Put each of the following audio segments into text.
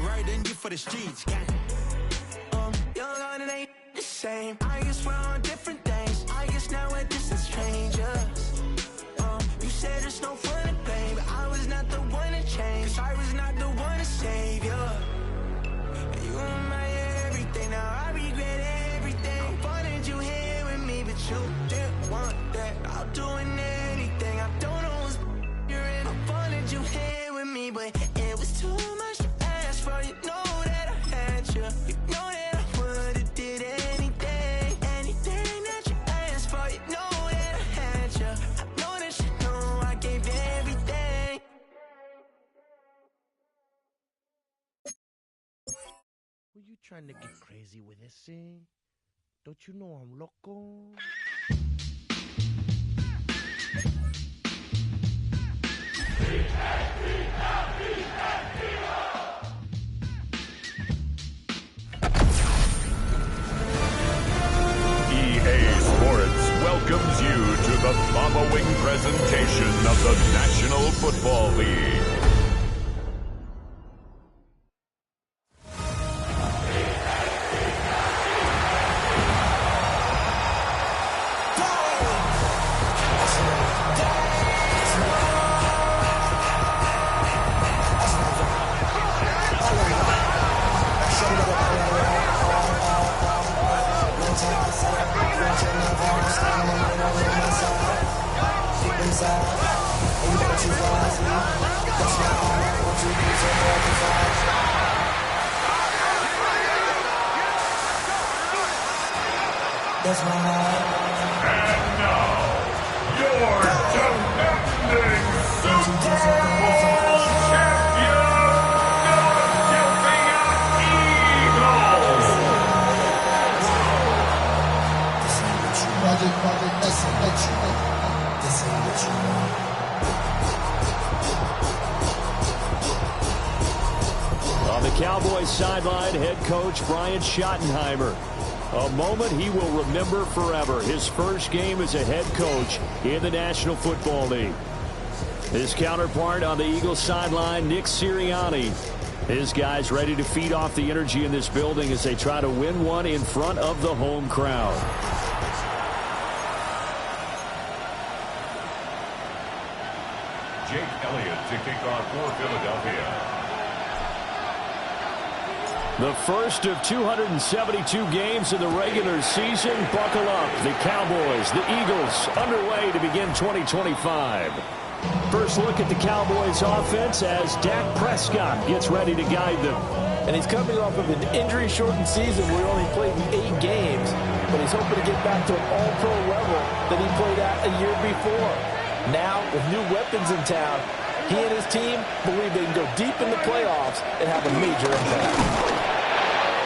right in you for the streets, gang. Young on it ain't the same. I guess we're on different things. I guess now we're distant strangers. You said there's no fun to blame, but I was not the one to change. 'Cause I was not the one to save you. You were my everything, now I regret everything. I wanted you here with me, but you didn't want that. I'm doing anything, I don't know what's you're in. I wanted you here with me, but it was too much to ask for. You know that I had you. You know that I would've did anything, anything that you asked for. You know that I had you. I know that you know I gave everything. Were you trying to get crazy with this thing? Don't you know I'm loco? EA Sports welcomes you to the following presentation of the National Football League. That's my heart. And now, your defending Super Bowl champion, Philadelphia Eagles. This ain't what you want. This ain't what you want. This ain't what you want. On the Cowboys sideline, head coach Brian Schottenheimer. A moment he will remember forever. His first game as a head coach in the National Football League. His counterpart on the Eagles sideline, Nick Sirianni. His guys ready to feed off the energy in this building as they try to win one in front of the home crowd. Jake Elliott to kick off for Philadelphia. The first of 272 games in the regular season. Buckle up. The Cowboys, the Eagles, underway to begin 2025. First look at the Cowboys offense as Dak Prescott gets ready to guide them. And he's coming off of an injury-shortened season where he only played in 8 games, but he's hoping to get back to an all-pro level that he played at a year before. Now, with new weapons in town, he and his team believe they can go deep in the playoffs and have a major impact.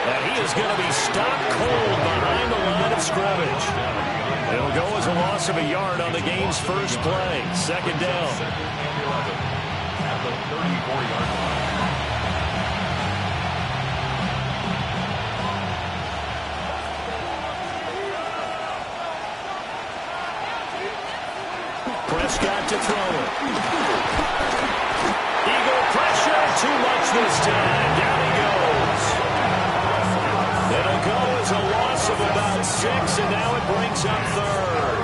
And he is going to be stopped cold behind the line of scrimmage. It'll go as a loss of a yard on the game's first play. Second down. At the 34-yard line. Prescott to throw it. Eagle pressure, too much this time. Down he goes. It'll go as a loss of about 6, and now it brings up third.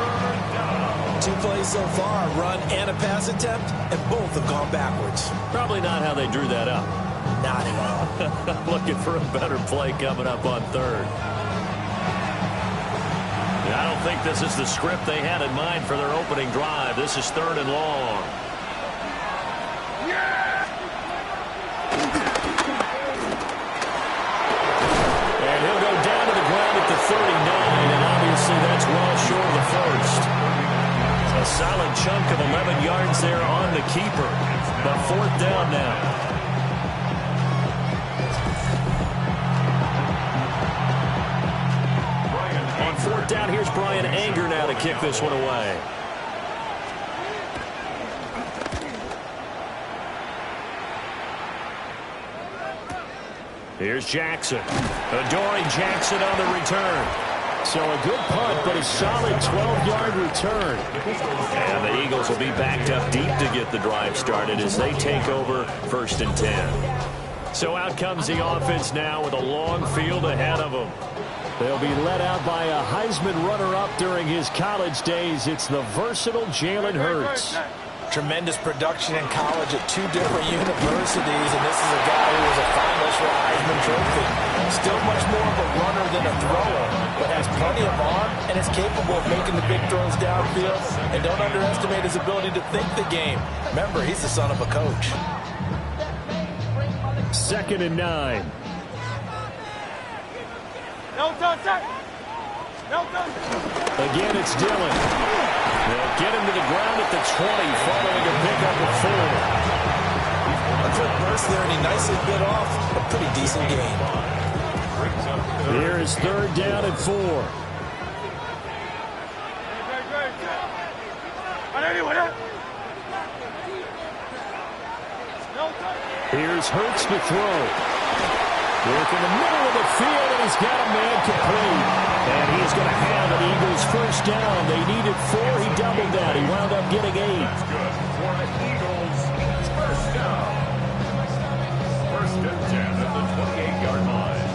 2 plays so far, a run and a pass attempt, and both have gone backwards. Probably not how they drew that up. Not at all. Looking for a better play coming up on third. I don't think this is the script they had in mind for their opening drive. This is 3rd and long. And he'll go down to the ground at the 39, and obviously that's well short of the first. A solid chunk of 11 yards there on the keeper. But 4th down now. On 4th down, here's Brian Anger now to kick this one away. Here's Jackson. Adoree Jackson on the return. So a good punt, but a solid 12-yard return. And the Eagles will be backed up deep to get the drive started as they take over 1st and 10. So out comes the offense now with a long field ahead of them. They'll be led out by a Heisman runner-up during his college days. It's the versatile Jalen Hurts. Tremendous production in college at 2 different universities, and this is a guy who was a finalist for a Heisman Trophy. Still much more of a runner than a thrower, but has plenty of arm and is capable of making the big throws downfield. And don't underestimate his ability to think the game. Remember, he's the son of a coach. 2nd and 9. Again, it's Dillon. They'll get him to the ground at the 20, following a pickup of 4. A quick burst there, and he nicely bit off a pretty decent gain. Here is 3rd down and 4. Here's Hurts to throw. Work in the middle of the field, and he's got a man complete. And he's going to have an Eagles 1st down. They needed 4. He doubled that. He wound up getting 8. That's good for an Eagles 1st down. 1st and 10 at the 28-yard line.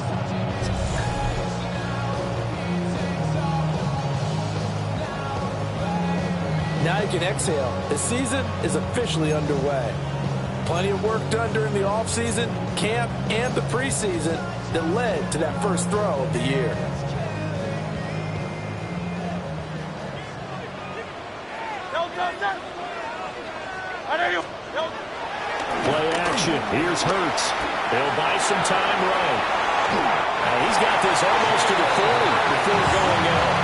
Now you can exhale. The season is officially underway. Plenty of work done during the offseason, camp, and the preseason that led to that first throw of the year. Play action. Here's Hurts. They'll buy some time right. Now he's got this almost to the 40 before going out.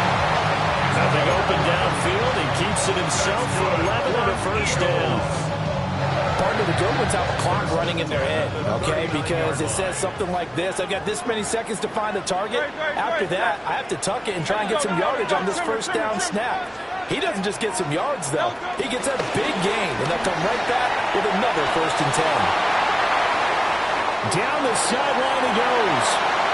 Nothing open downfield. He keeps it himself for 11 and a 1st down. Part of the good ones have a clock running in their head, okay? Because it says something like this. I've got this many seconds to find a target. After that, I have to tuck it and try and get some yardage on this 1st down snap. He doesn't just get some yards, though. He gets a big gain, and they'll come right back with another 1st and 10. Down the sideline he goes.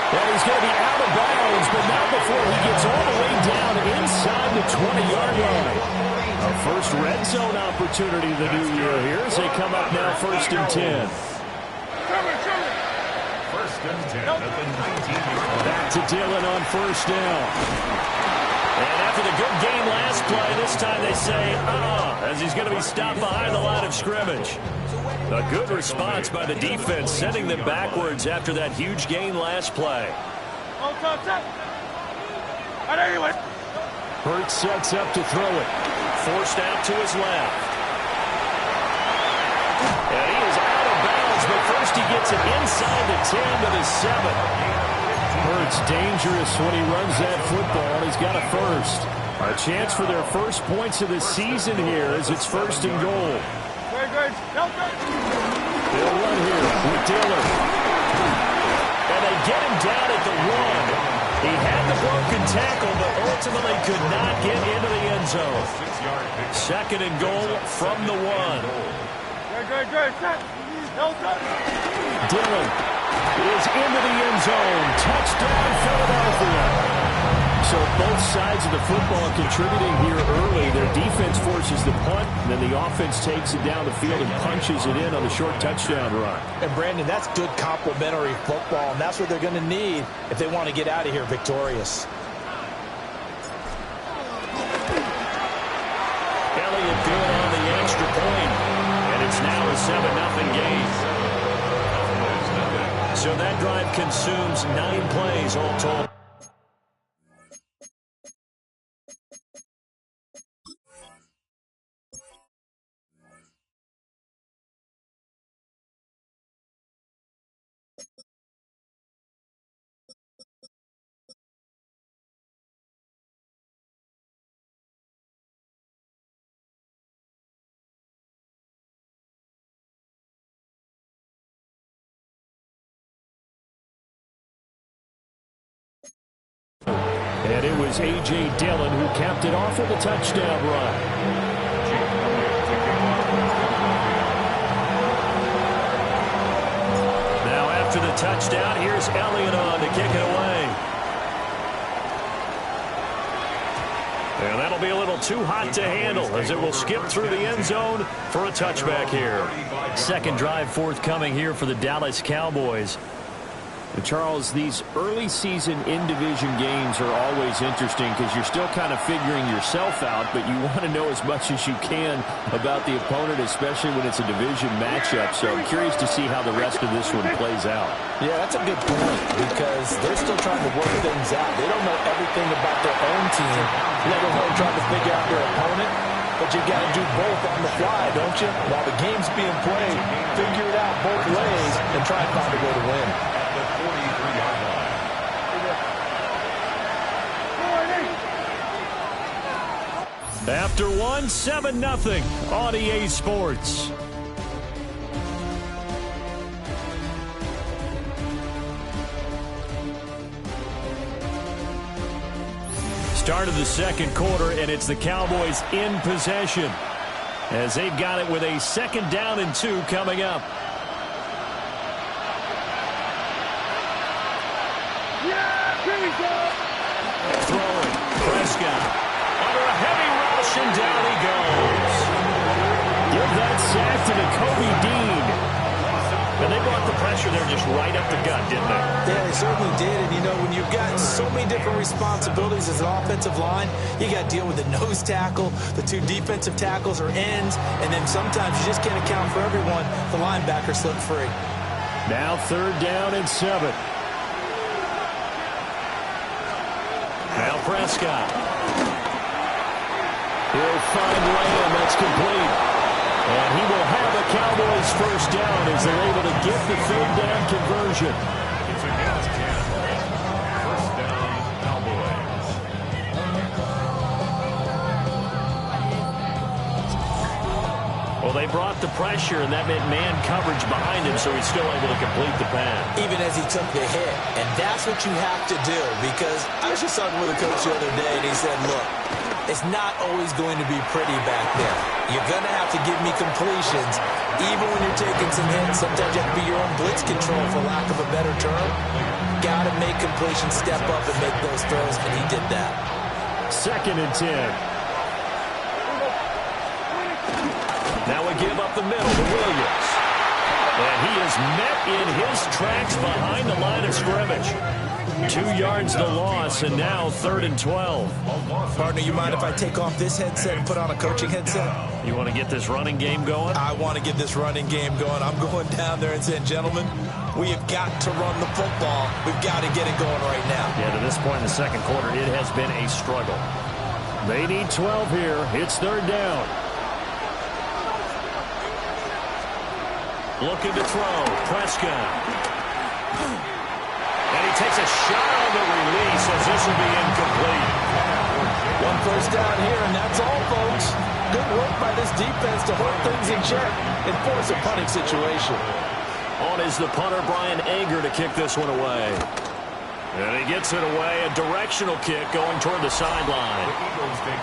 And he's going to be out of bounds, but not before he gets all the way down inside the 20-yard line. A first red zone opportunity the new year here as they come up now 1st and 10. 1st and 10 at the 19-yard line. Back to Dillon on 1st down. And after the good game last play, this time they say, as he's going to be stopped behind the line of scrimmage. A good response by the defense, sending them backwards after that huge gain last play. Hurts sets up to throw it. Forced out to his left. And he is out of bounds, but first he gets it inside the 10 to the 7. Hurts dangerous when he runs that football. He's got a 1st. A chance for their first points of the season here as it's 1st and goal. They'll run here with Dillon. And they get him down at the 1. He had the broken tackle, but ultimately could not get into the end zone. 2nd and goal from the 1. Dillon is into the end zone. Touchdown, Philadelphia. So both sides of the football contributing here early. Their defense forces the punt, and then the offense takes it down the field and punches it in on the short touchdown run. And, Brandon, that's good complementary football, and that's what they're going to need if they want to get out of here victorious. Elliott good on the extra point, and it's now a 7-0 game. So that drive consumes 9 plays all total. And it was A.J. Dillon who capped it off with a touchdown run. Now after the touchdown, here's Elliott on to kick it away. And that'll be a little too hot to handle as it will skip through the end zone for a touchback here. Second drive forthcoming here for the Dallas Cowboys. And Charles, these early season in-division games are always interesting because you're still kind of figuring yourself out, but you want to know as much as you can about the opponent, especially when it's a division matchup. So I'm curious to see how the rest of this one plays out. Yeah, that's a good point because they're still trying to work things out. They don't know everything about their own team, let alone trying to figure out their opponent. But you got to do both on the fly, don't you? While the game's being played, figure it out both ways and try and find a way to win. After one, 7-0 on EA Sports. Start of the second quarter, and it's the Cowboys in possession as they've got it with a 2nd down and 2 coming up. Throwing, Prescott. Under a heavy rush, and down he goes. Give that sack to Kobe Dean. And they brought the pressure there just right up the gut, didn't they? Yeah, they certainly did. And, you know, when you've got so many different responsibilities as an offensive line, you got to deal with the nose tackle, the 2 defensive tackles or ends, and then sometimes you just can't account for everyone. The linebacker slipped free. Now 3rd down and 7. Now Prescott. He'll find Lamb. That's complete. And he will have a Cowboys 1st down as they're able to get the 3rd down conversion. It's against Canada. 1st down, Cowboys. Well, they brought the pressure, and that meant man coverage behind him, so he's still able to complete the pass. Even as he took the hit. And that's what you have to do, because I was just talking with a coach the other day, and he said, look, it's not always going to be pretty back there. You're going to have to give me completions. Even when you're taking some hits, sometimes you have to be your own blitz control, for lack of a better term. Got to make completions, step up and make those throws, and he did that. 2nd and 10. Now we give up the middle to Williams. And he is met in his tracks behind the line of scrimmage. 2 yards the loss, and now 3rd and 12. Partner, you mind if I take off this headset and put on a coaching headset? You want to get this running game going? I want to get this running game going. I'm going down there and saying, gentlemen, we have got to run the football. We've got to get it going right now. Yeah, to this point in the second quarter, it has been a struggle. They need 12 here. It's 3rd down. Looking to throw. Prescott. And he takes a shot on the release as this will be incomplete. 1 first down here, and that's all, folks. Good work by this defense to hold things in check and force a punting situation. On is the punter, Brian Anger, to kick this one away. And he gets it away, a directional kick going toward the sideline.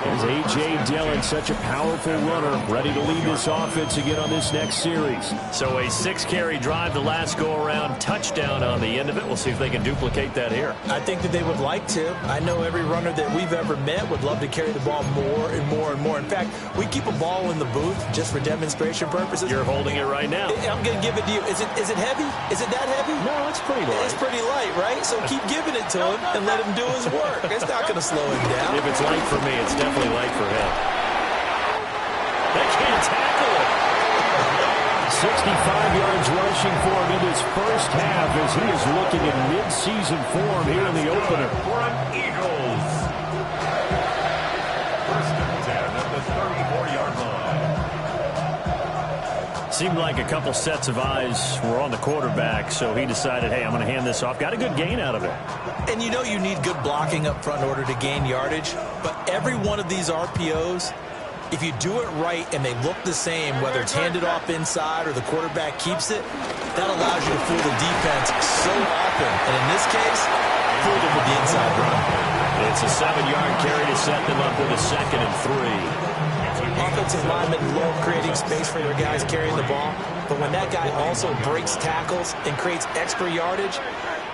As A.J. Dillon, such a powerful runner, ready to lead this offense again on this next series. So a 6-carry drive the last go-around, touchdown on the end of it. We'll see if they can duplicate that here. I think that they would like to. I know every runner that we've ever met would love to carry the ball more and more and more. In fact, we keep a ball in the booth just for demonstration purposes. You're holding it right now. I'm going to give it to you. Is it heavy? Is it that heavy? No, it's pretty light. It's pretty light, right? So keep giving it to him and let him do his work. It's not going to slow him down. If it's light for me, it's definitely light for him. They can't tackle it. 65 yards rushing for him in his first half as he is looking in mid-season form here in the opener. For an Eagles. 1st and 10 at the 34-yard line. Seemed like a couple sets of eyes were on the quarterback, so he decided, hey, I'm going to hand this off. Got a good gain out of it. And you know you need good blocking up front in order to gain yardage, but every one of these RPOs, if you do it right and they look the same, whether it's handed off inside or the quarterback keeps it, that allows you to fool the defense so often. And in this case, fool them with the inside run. It's a 7-yard carry to set them up with a 2nd and 3. Offensive linemen love creating space for their guys carrying the ball, but when that guy also breaks tackles and creates extra yardage,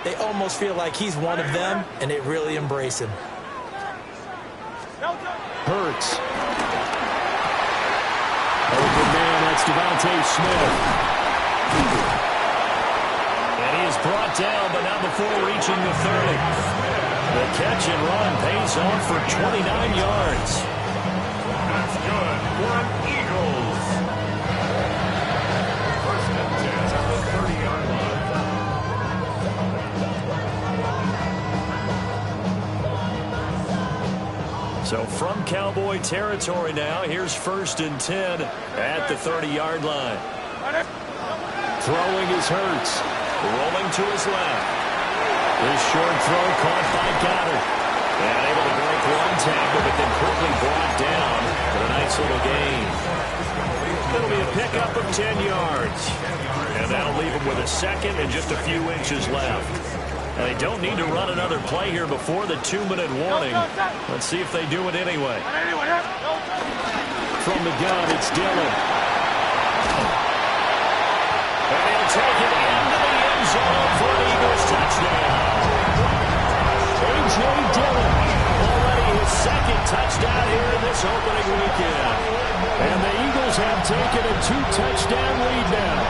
they almost feel like he's one of them, and they really embrace him. Hurts. Open man, that's Devontae Smith. And he is brought down, but not before reaching the 30. The catch and run pays off for 29 yards. That's good for an Eagles. First and 10 at the 30-yard line. So from Cowboy territory now, here's 1st and 10 at the 30-yard line. Throwing is Hurts. Rolling to his left. This short throw caught by Goddard. And able to break one tackle, but then quickly brought down for a nice little gain. It'll be a pickup of 10 yards. And that'll leave him with a second and just a few inches left. And they don't need to run another play here before the 2-minute warning. Let's see if they do it anyway. From the gun, it's Dillon. And he'll take it into the end zone for an Eagles touchdown. A.J. Dillon, already his second touchdown here in this opening weekend. And the Eagles have taken a 2-touchdown lead now.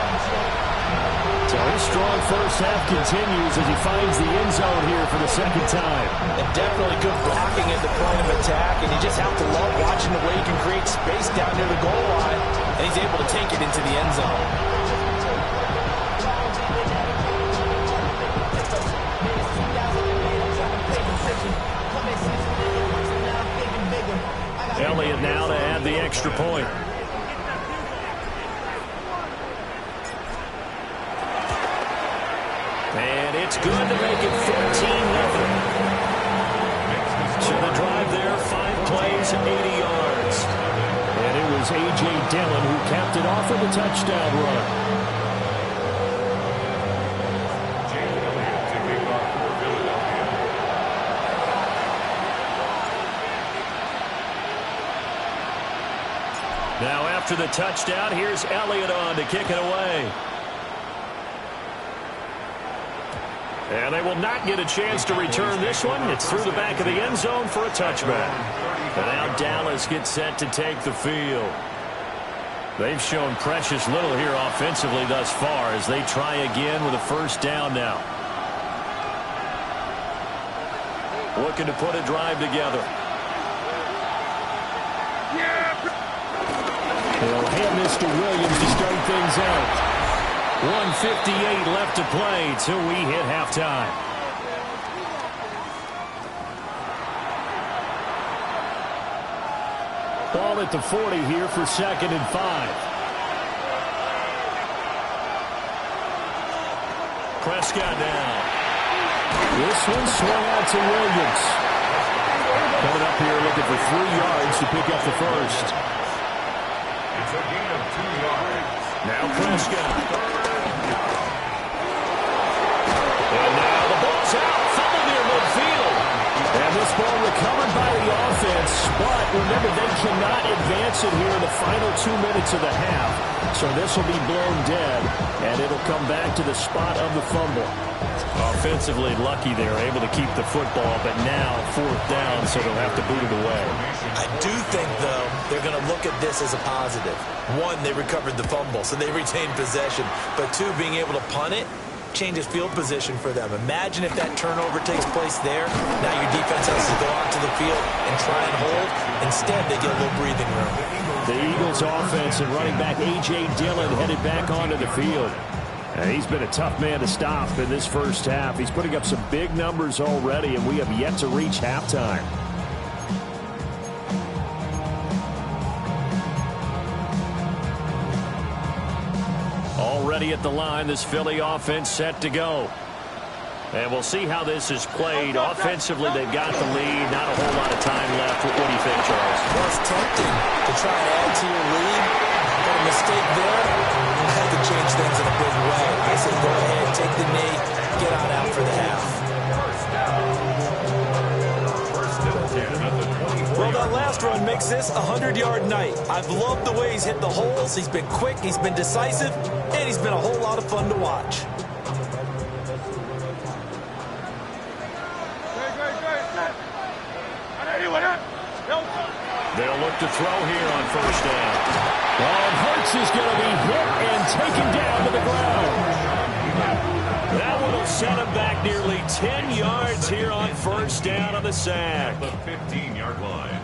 So his strong first half continues as he finds the end zone here for the second time. And definitely good blocking at the point of attack, and you just have to love watching the way he can create space down near the goal line, and he's able to take it into the end zone. Elliott now to add the extra point. And it's good to make it 14-0. So the drive there, 5 plays, 80 yards. And it was A.J. Dillon who capped it off with a touchdown run. Now after the touchdown, here's Elliott on to kick it away. And they will not get a chance to return this one. It's through the back of the end zone for a touchback. And now Dallas gets set to take the field. They've shown precious little here offensively thus far as they try again with a first down now. Looking to put a drive together. They'll hand this to Williams to start things out. 1:58 left to play till we hit halftime. Ball at the 40 here for 2nd and 5. Prescott down. This one swung out to Williams. Coming up here looking for 3 yards to pick up the first. It's a gain of 2 yards. Now Prescott. And now the ball's out. Fumble near midfield. And this ball recovered by the offense. But remember, they cannot advance it here in the final 2 minutes of the half. So this will be blown dead. And it'll come back to the spot of the fumble. Offensively lucky they're able to keep the football, but now 4th down, so they'll have to boot it away. I do think, though, they're going to look at this as a positive. 1, they recovered the fumble, so they retained possession. But 2, being able to punt it changes field position for them. Imagine if that turnover takes place there. Now your defense has to go out to the field and try and hold. Instead, they get a little breathing room. The Eagles offense and running back A.J. Dillon headed back onto the field. And he's been a tough man to stop in this first half. He's putting up some big numbers already, and we have yet to reach halftime. Already at the line, this Philly offense set to go. And we'll see how this is played. Offensively, they've got the lead. Not a whole lot of time left. What do you think, Charles? Well, it's tempting to try and add to your lead. But a mistake there, you had to change things in a big way. I say go ahead, take the knee, get on out for the half. Well, that last run makes this a 100-yard night. I've loved the way he's hit the holes. He's been quick, he's been decisive, and he's been a whole lot of fun to watch. The look to throw here on first down. Oh, and Hurts is going to be hit and taken down to the ground. That one will set him back nearly 10 yards here on first down on the sack. The 15-yard line.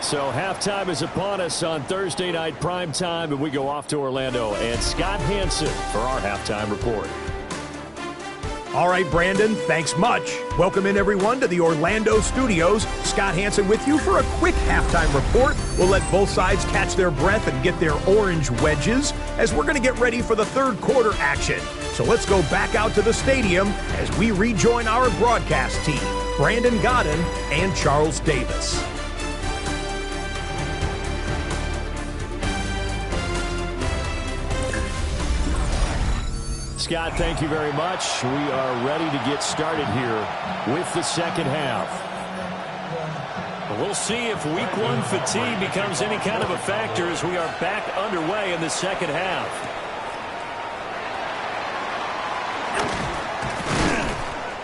So halftime is upon us on Thursday night prime time, and we go off to Orlando. And Scott Hansen for our halftime report. All right, Brandon, thanks much. Welcome in, everyone, to the Orlando studios. Scott Hansen with you for a quick halftime report. We'll let both sides catch their breath and get their orange wedges as we're going to get ready for the third quarter action. So let's go back out to the stadium as we rejoin our broadcast team, Brandon Godden and Charles Davis. Scott, thank you very much. We are ready to get started here with the second half. We'll see if week one fatigue becomes any kind of a factor as we are back underway in the second half.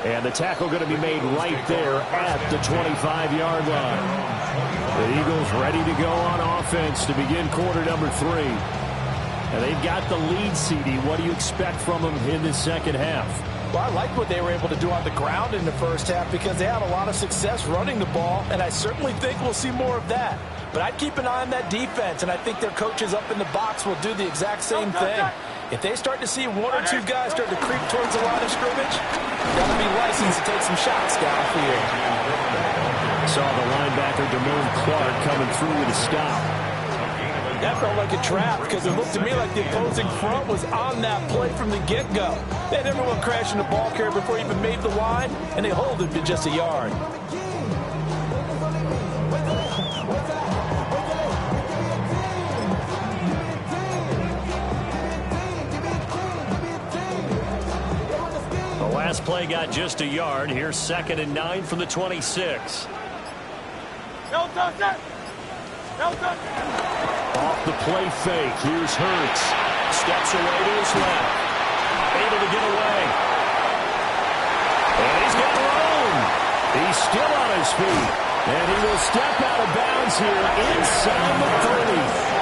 And the tackle going to be made right there at the 25-yard line. The Eagles ready to go on offense to begin quarter number 3. And they've got the lead, CD. What do you expect from them in this second half? Well, I like what they were able to do on the ground in the first half because they had a lot of success running the ball, and I certainly think we'll see more of that. But I'd keep an eye on that defense, and I think their coaches up in the box will do the exact same thing. If they start to see one or two guys start to creep towards the line of scrimmage, they'll be licensed to take some shots downfield. Saw the linebacker, Damone Clark, coming through with a stop. That felt like a trap because it looked to me like the opposing front was on that play from the get-go. They had everyone crashing the ball carrier before he even made the line, and they hold it to just a yard. The last play got just a yard. Here's 2nd and 9 from the 26. Off the play fake. Here's Hurts. Steps away to his left. Able to get away. And he's got room. He's still on his feet. And he will step out of bounds here inside the 30.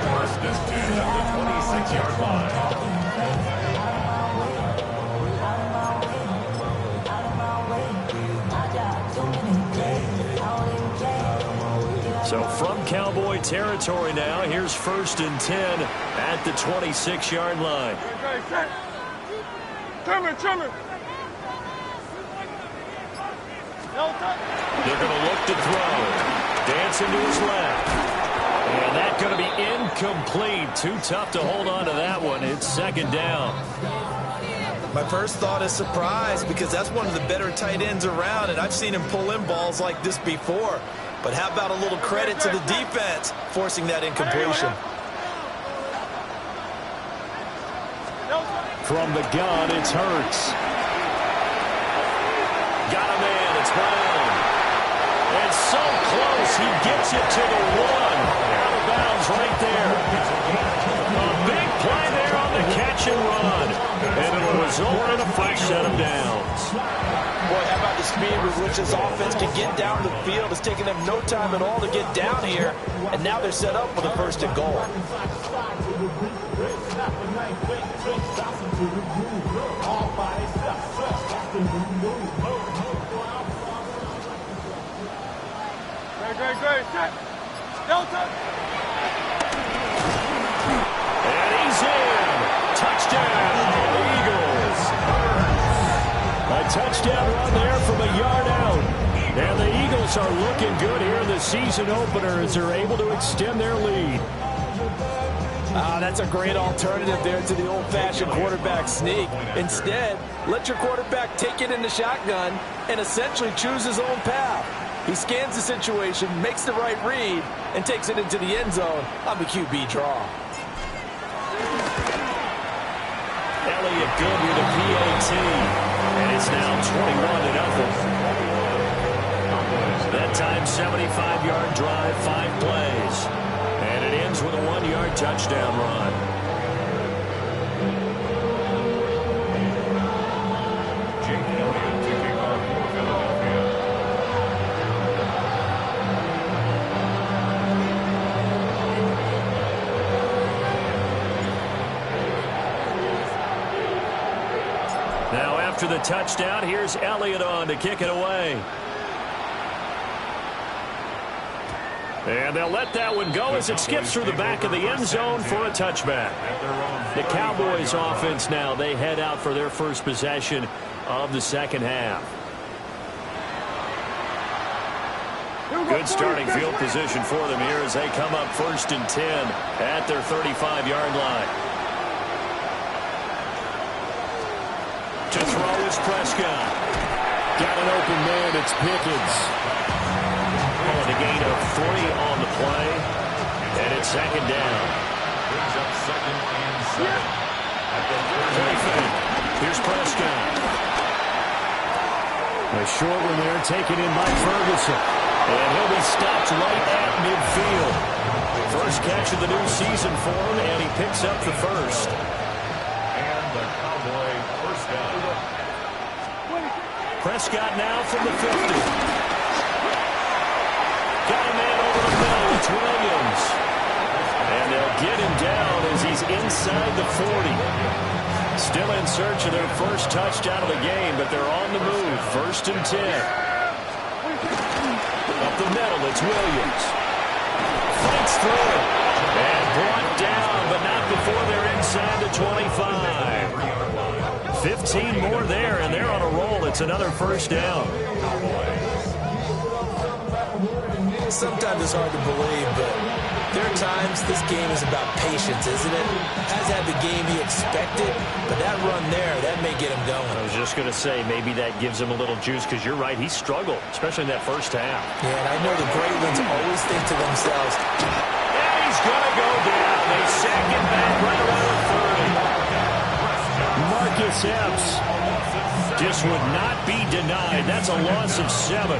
First and 10 at the 26-yard line. So from Cowboy territory now, here's 1st and 10 at the 26-yard line. They're going to look to throw. Dancing to his left. And that's going to be incomplete. Too tough to hold on to that one. It's 2nd down. My first thought is surprise because that's one of the better tight ends around, and I've seen him pull in balls like this before. But how about a little credit to the defense forcing that incompletion? From the gun, it's Hurts. Got a man. It's Brown. And so close. He gets it to the 1. Out of bounds right there. A big play there on the catch and run. And it'll result in a fresh set of downs. Boy, how about the speed with which this offense can get down the field? It's taken them no time at all to get down here. And now they're set up for the 1st and goal. And he's in. Touchdown, Eagles. A touchdown run there from a yard out. And the Eagles are looking good here in the season opener as they're able to extend their lead. That's a great alternative there to the old-fashioned quarterback sneak. Instead, let your quarterback take it in the shotgun and essentially choose his own path. He scans the situation, makes the right read, and takes it into the end zone on the QB draw. Elliott good with a PAT. And it's now 21-0. That time, 75-yard drive, 5 plays. And it ends Browns with a 1-yard touchdown run. Now after the touchdown, here's Elliott on to kick it away. And they'll let that one go as it skips through the back of the end zone for a touchback. The Cowboys offense now, they head out for their first possession of the second half. Good starting field position for them here as they come up 1st and 10 at their 35-yard line. To throw is Prescott. Got an open man, it's Pickens. And a gain of 3 on the play. And it's second down. Brings up 2nd and 7. Here's Prescott. A short one there taken in by Ferguson. And he'll be stopped right at midfield. First catch of the new season for him, and he picks up the first. And the Cowboy first down. Prescott now from the 50. Got a man over the middle. It's Williams. And they'll get him down as he's inside the 40. Still in search of their first touchdown of the game, but they're on the move. 1st and 10. Up the middle, it's Williams. Fights through. And brought down, but not before they're inside the 25. 15 more there, and they're on a roll. It's another first down. Sometimes it's hard to believe, but there are times this game is about patience, isn't it? Has had the game he expected, but that run there, that may get him going. I was just going to say, maybe that gives him a little juice, because you're right, he struggled, especially in that first half. Yeah, and I know the great ones always think to themselves, and he's going to go down. They sack him back right around the 30. Marcus Epps just would not be denied. That's a loss of 7.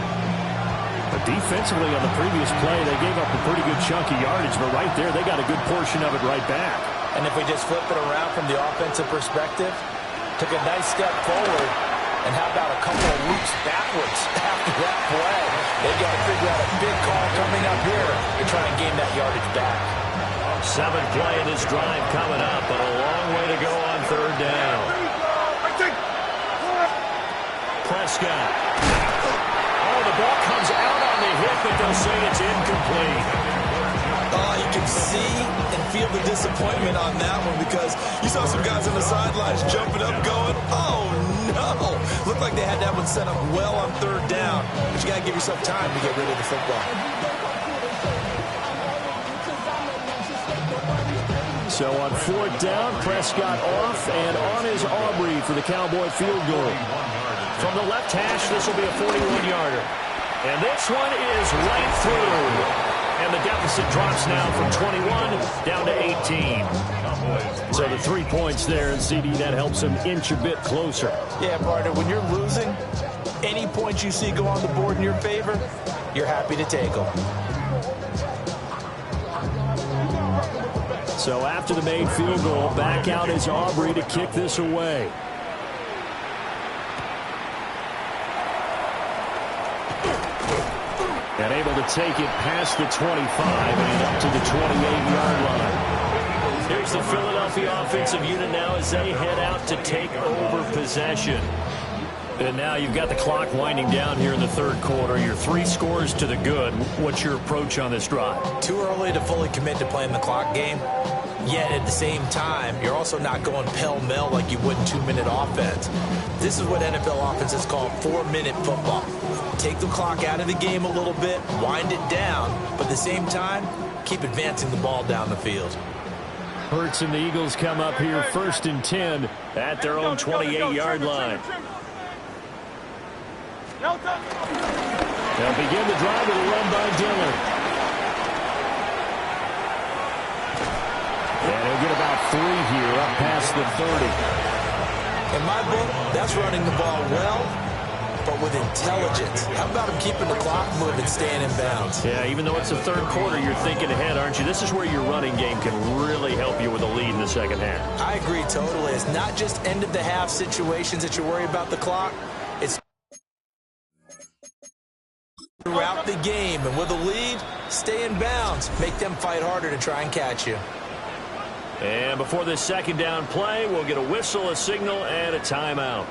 But defensively on the previous play, they gave up a pretty good chunk of yardage, but right there, they got a good portion of it right back. And if we just flip it around from the offensive perspective, took a nice step forward, and how about a couple of leaps backwards after that play? They got to figure out a big call coming up here to try and gain that yardage back. 7th play in this drive coming up, but a long way to go on 3rd down. Prescott. Oh, the ball comes out on the hit, but they'll say it's incomplete. You can see and feel the disappointment on that one, because you saw some guys on the sidelines jumping up going, oh no. Looked like they had that one set up well on 3rd down, but you got to give yourself time to get rid of the football. So on 4th down, Prescott off, and on is Aubrey for the Cowboy field goal. From the left hash, this will be a 41-yarder. And this one is right through. And the deficit drops now from 21 down to 18. So the 3 points there, and CD, that helps him inch a bit closer. Yeah, partner, when you're losing, any points you see go on the board in your favor, you're happy to take them. So after the made field goal, back out is Aubrey to kick this away. And able to take it past the 25 and up to the 28-yard line. Here's the Philadelphia offensive unit now as they head out to take over possession. And now you've got the clock winding down here in the 3rd quarter. You're 3 scores to the good. What's your approach on this drive? Too early to fully commit to playing the clock game. Yet at the same time, you're also not going pell-mell like you would in 2-minute offense. This is what NFL offenses call 4-minute football. Take the clock out of the game a little bit, wind it down, but at the same time, keep advancing the ball down the field. Hurts and the Eagles come up here 1st and 10 at their own 28-yard line. They'll begin the drive with a run by Dillon. And he'll get about 3 here up past the 30. In my book, that's running the ball well but with intelligence. How about him keeping the clock moving, staying in bounds? Yeah, even though it's the third quarter, you're thinking ahead, aren't you? This is where your running game can really help you with a lead in the second half. I agree totally. It's not just end-of-the-half situations that you worry about the clock. It's throughout the game. And with a lead, stay in bounds. Make them fight harder to try and catch you. And before this second down play, we'll get a whistle, a signal, and a timeout.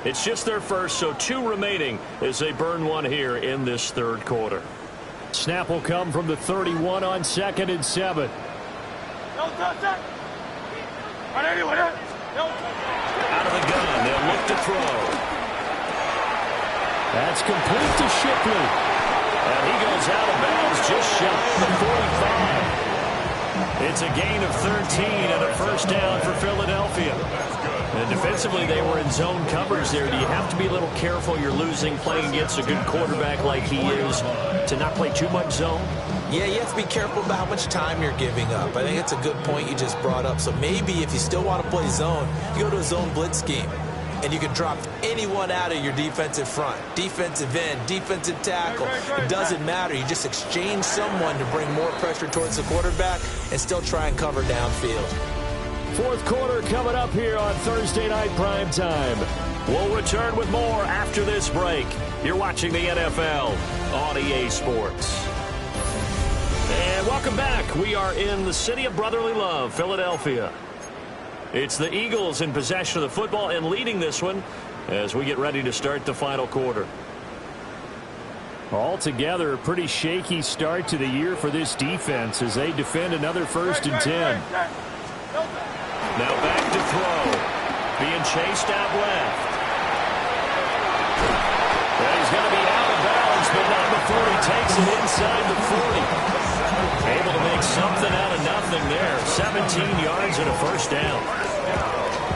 It's just their first, so 2 remaining as they burn one here in this third quarter. Snap will come from the 31 on 2nd and 7. Out of the gun, they'll look to throw. That's complete to Shipley. And he goes out of bounds just shy of the 45. It's a gain of 13 and a first down for Philadelphia. And defensively, they were in zone coverage there. Do you have to be a little careful? You're losing playing against a good quarterback like he is to not play too much zone? Yeah, you have to be careful about how much time you're giving up. I think it's a good point you just brought up. So maybe if you still want to play zone, you go to a zone blitz scheme. And you can drop anyone out of your defensive front. Defensive end, defensive tackle. It doesn't matter. You just exchange someone to bring more pressure towards the quarterback and still try and cover downfield. Fourth quarter coming up here on Thursday Night Prime Time. We'll return with more after this break. You're watching the NFL on EA Sports. And welcome back. We are in the city of brotherly love, Philadelphia. It's the Eagles in possession of the football and leading this one as we get ready to start the final quarter. Altogether, a pretty shaky start to the year for this defense as they defend another 1st and 10. Now back to throw. Being chased out left. Well, he's going to be out of bounds, but not before he takes it inside the 40. Able to make something out of nothing there. 17 yards and a first down.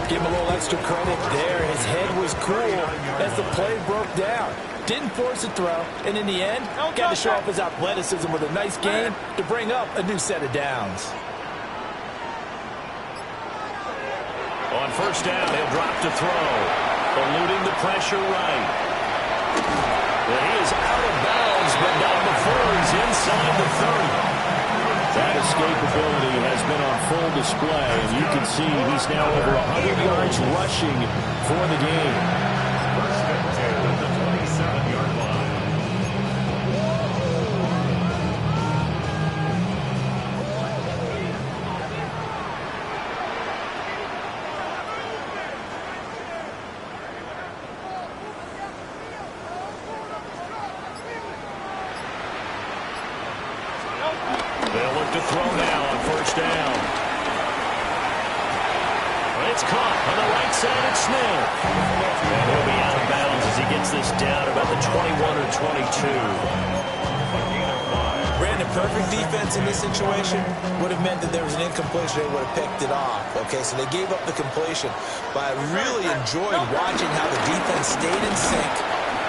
Give him a little extra credit there. His head was cool as the play broke down. Didn't force a throw, and in the end, got to show off his athleticism with a nice gain to bring up a new set of downs. On first down, they'll drop to throw. Eluding the pressure right. Well, he is out of bounds, but not before he's inside the 30. That escapability has been on full display, and you can see he's now over 100 yards rushing for the game. The 27-yard line. They'll look to throw now on first down. It's caught on the right side of Smith. And he'll be out of bounds as he gets this down about the 21 or 22. Brandon, perfect defense in this situation would have meant that there was an incompletion. They would have picked it off. Okay, so they gave up the completion. But I really enjoyed watching how the defense stayed in sync,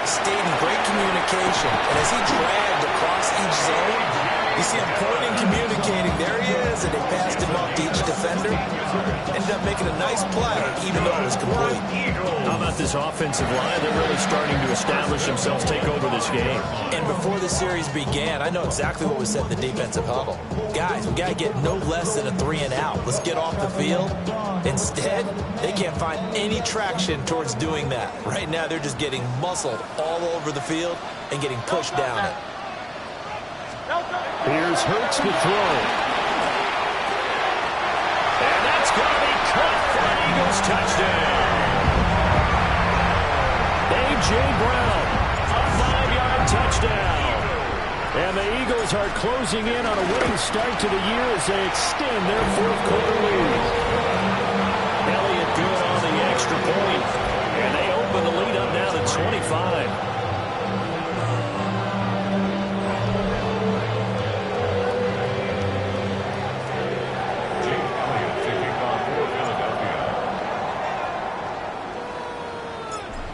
stayed in great communication. And as he dragged across each zone, you see him pointing, communicating. There he is, and they passed him off to each defender. Ended up making a nice play, even though it was complete. How about this offensive line? They're really starting to establish themselves, take over this game. And before the series began, I know exactly what was said in the defensive huddle. Guys, we got to get no less than a 3-and-out. Let's get off the field. Instead, they can't find any traction towards doing that. Right now, they're just getting muscled all over the field and getting pushed down it. Here's Hurts to throw. And that's going to be caught for an Eagles touchdown. A.J. Brown, a 5-yard touchdown. And the Eagles are closing in on a winning start to the year as they extend their fourth quarter lead. Elliott good on the extra point, and they open the lead up now to 25.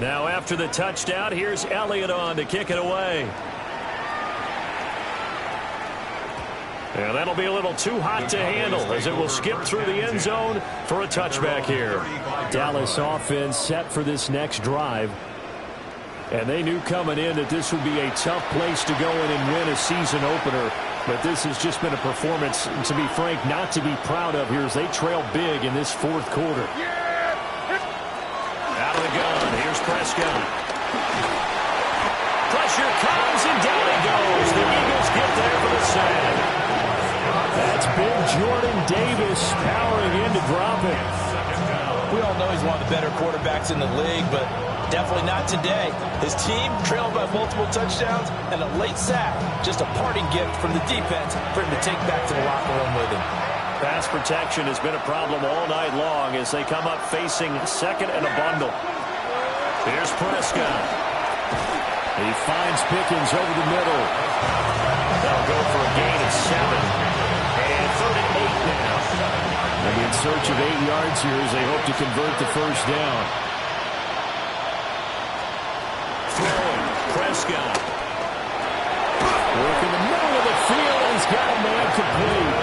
Now after the touchdown, here's Elliott on to kick it away. And that'll be a little too hot to handle as it will skip through the end zone for a touchback here. Dallas offense set for this next drive. And they knew coming in that this would be a tough place to go in and win a season opener. But this has just been a performance, to be frank, not to be proud of here as they trail big in this fourth quarter. Out of the gun, here's Prescott. Pressure comes, and down he goes. The Eagles get there for the sack. That's big Jordan Davis powering in to drop it. We all know he's one of the better quarterbacks in the league, but definitely not today. His team trailed by multiple touchdowns and a late sack. Just a parting gift from the defense for him to take back to the locker room with him. Pass protection has been a problem all night long as they come up facing second and a bundle. Here's Prescott. He finds Pickens over the middle. They'll go for a gain of 7. And 3rd and 8 now. They'll be in search of 8 yards here as they hope to convert the first down. Throwing, Prescott. Work in the middle of the field, and he's got a man complete.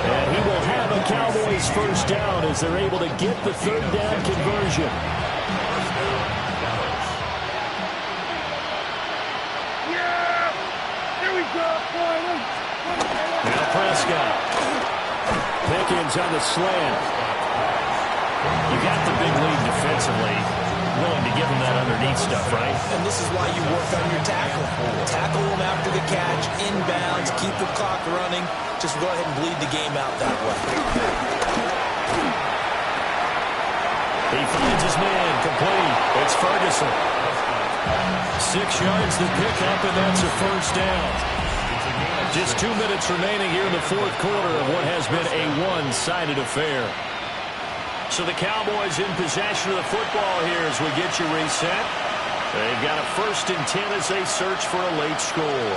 And he will have a Cowboys first down as they're able to get the 3rd down conversion. Now Prescott. Pickens on the slant. You got the big lead defensively. Willing to give him that underneath stuff, right? And this is why you work on your tackle. Tackle him after the catch, inbounds, keep the clock running. Just go ahead and bleed the game out that way. He finds his man, complete. It's Ferguson. 6 yards to pick up, and that's a first down. Just 2 minutes remaining here in the fourth quarter of what has been a one-sided affair. So the Cowboys in possession of the football here as we get you reset. They've got a 1st and 10 as they search for a late score.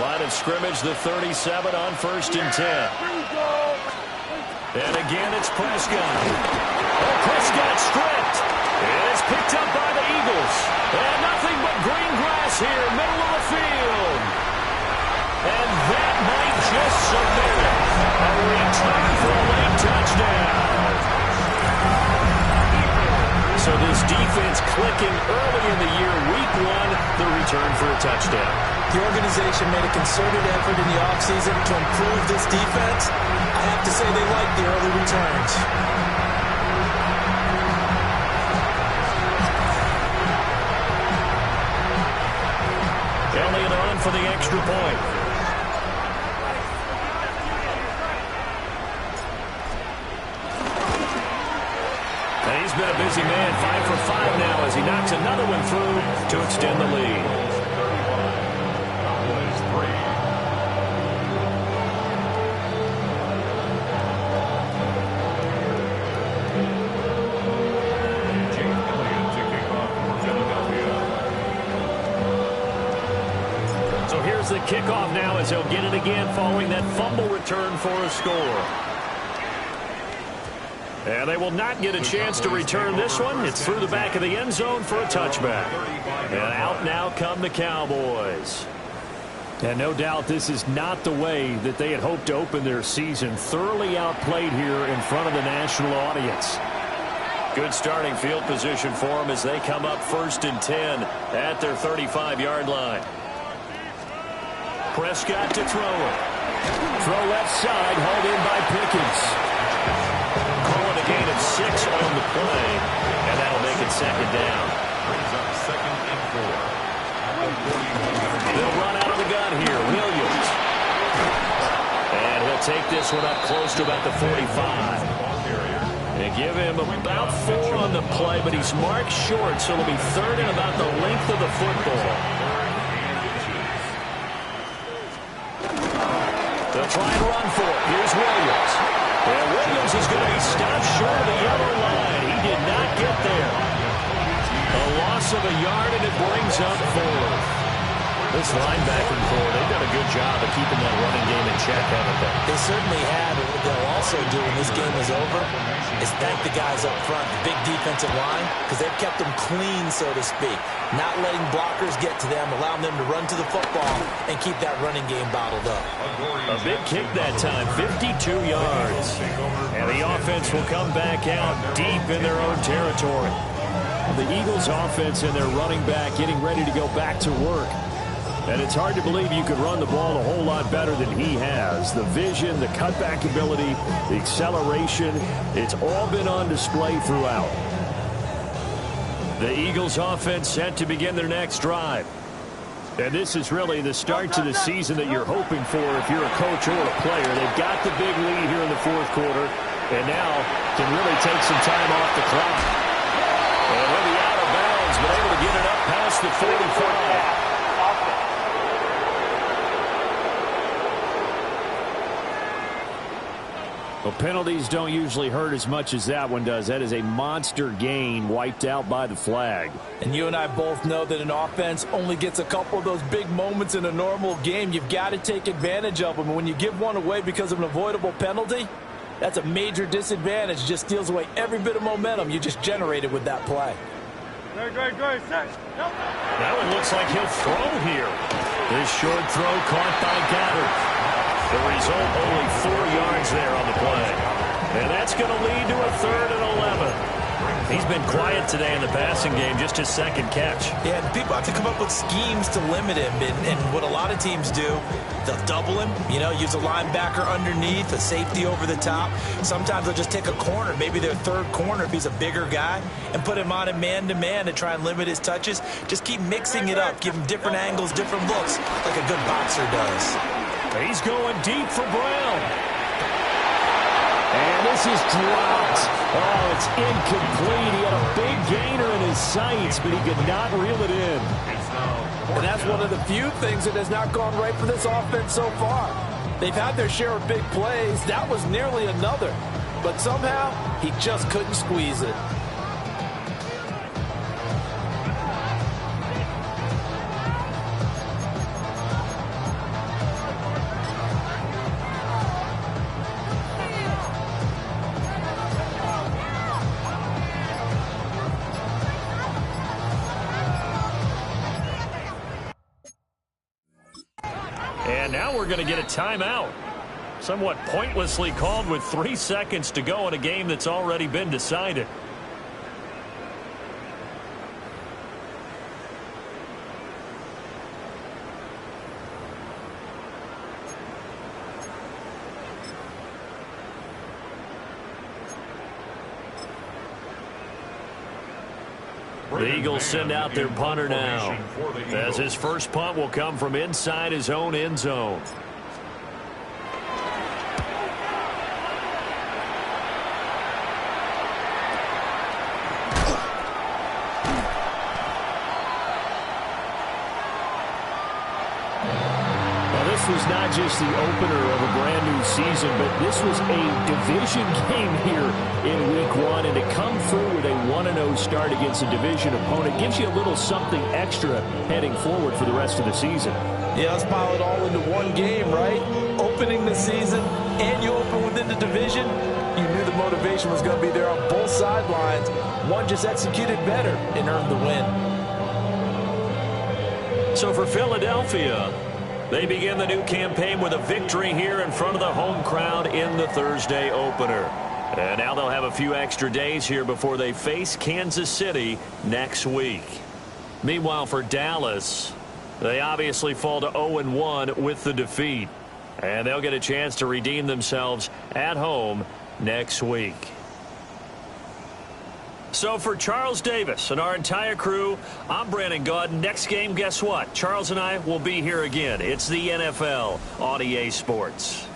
Line of scrimmage, the 37 on 1st and 10. And again, it's Prescott. Oh, Prescott stripped. It is picked up by the Eagles. And nothing but green grass here, middle of the field. And that might just submit it. A return for a late touchdown. So this defense clicking early in the year, week 1, the return for a touchdown. The organization made a concerted effort in the offseason to improve this defense. I have to say they like the early returns. Elliott on for the extra point. And he's been a busy man, 5 for 5 now as he knocks another one through to extend the lead. So here's the kickoff now as they'll get it again following that fumble return for a score. And they will not get a chance to return this one. It's through the back of the end zone for a touchback. And out now come the Cowboys. And no doubt this is not the way that they had hoped to open their season. Thoroughly outplayed here in front of the national audience. Good starting field position for them as they come up 1st and 10 at their 35-yard line. Prescott to throw it. Throw left side, hauled in by Pickens. Calling a gain of 6 on the play, and that'll make it 2nd down. Brings up 2nd and 4. They'll run out of the gun here. Williams. And he'll take this one up close to about the 45. They give him about 4 on the play, but he's marked short, so it'll be 3rd and about the length of the football. They'll try and run for it. Here's Williams. And Williams is going to be stopped short of the yellow line. He did not get there. A loss of a yard, and it brings up 4th. This linebacker core, they've done a good job of keeping that running game in check, haven't they? They certainly have. And what they'll also do when this game is over is thank the guys up front, the big defensive line, because they've kept them clean, so to speak. Not letting blockers get to them, allowing them to run to the football and keep that running game bottled up. A big kick that time, 52 yards. And the offense will come back out deep in their own territory. The Eagles offense and their running back getting ready to go back to work. And it's hard to believe you could run the ball a whole lot better than he has. The vision, the cutback ability, the acceleration, it's all been on display throughout. The Eagles offense set to begin their next drive. And this is really the start to the season that you're hoping for if you're a coach or a player. They've got the big lead here in the fourth quarter and now can really take some time off the clock. And he'll be out of bounds, but able to get it up past the 45. Well, penalties don't usually hurt as much as that one does. That is a monster gain wiped out by the flag. And you and I both know that an offense only gets a couple of those big moments in a normal game. You've got to take advantage of them. And when you give one away because of an avoidable penalty, that's a major disadvantage. Just steals away every bit of momentum you just generated with that play. That one looks like he'll throw here. This short throw caught by Goddard. The result, only 4 yards there on the play. And that's going to lead to a 3rd and 11. He's been quiet today in the passing game, just his second catch. Yeah, people have to come up with schemes to limit him. And what a lot of teams do, they'll double him, use a linebacker underneath, a safety over the top. Sometimes they'll just take a corner, maybe their third corner if he's a bigger guy, and put him on a man-to-man to try and limit his touches. Just keep mixing it up, give him different angles, different looks, like a good boxer does. He's going deep for Brown. And this is dropped. Oh, it's incomplete. He had a big gainer in his sights, but he could not reel it in. And that's one of the few things that has not gone right for this offense so far. They've had their share of big plays. That was nearly another. But somehow, he just couldn't squeeze it. And now we're going to get a timeout. Somewhat pointlessly called with 3 seconds to go in a game that's already been decided. The Eagles send out their punter now, as his first punt will come from inside his own end zone. This was not just the opener of a brand new season, but this was a division game here in week 1, and to come through with a 1-0 start against a division opponent gives you a little something extra heading forward for the rest of the season. Yeah, let's pile it all into one game, right? Opening the season, and you open within the division. You knew the motivation was going to be there on both sidelines. One just executed better and earned the win. So for Philadelphia, they begin the new campaign with a victory here in front of the home crowd in the Thursday opener. And now they'll have a few extra days here before they face Kansas City next week. Meanwhile, for Dallas, they obviously fall to 0-1 with the defeat. And they'll get a chance to redeem themselves at home next week. So for Charles Davis and our entire crew, I'm Brandon Gaudin. Next game, guess what? Charles and I will be here again. It's the NFL on EA Sports.